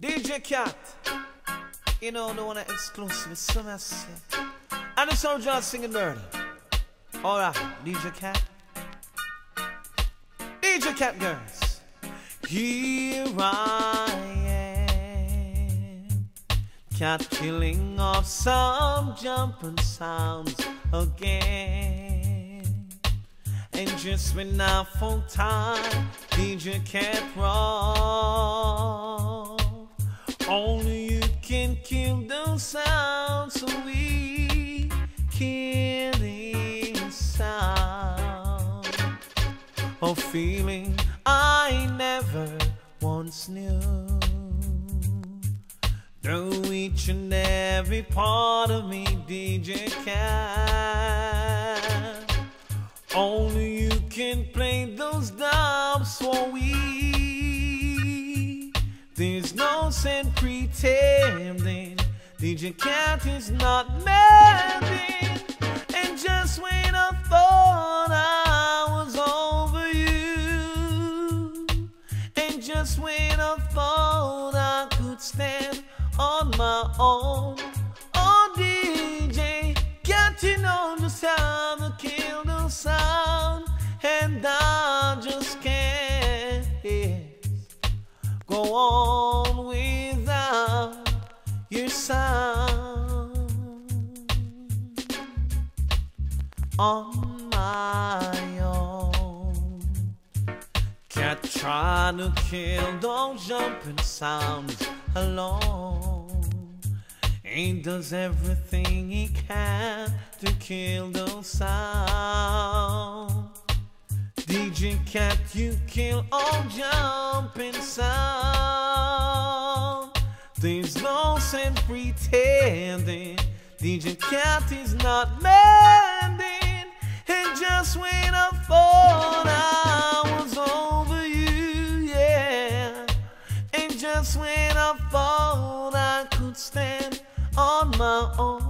DJ Cat, you know, the one that exclusive, some I say. And the song just singing dirty. Alright, DJ Cat. DJ Cat girls. Here I am, cat killing off some jumping sounds again. And just when I found time, DJ Cat roll. Only you can kill those sounds, so we killing sound of feeling I never once knew. Through each and every part of me, DJ Cat, only you can play those dubs for we. There's no sense pretending DJ Cat is not mending. And just when I thought I was over you, and just when I thought I could stand on my own, oh DJ Cat, you know just how to kill the sound. And I just can't go on without your sound on my own. Cat trying to kill those jumping sounds alone. He does everything he can to kill those sounds. DJ Cat, you kill all jumping sound. There's no sense pretending DJ Cat is not mending. And just when I thought I was over you, yeah, and just when I thought I could stand on my own,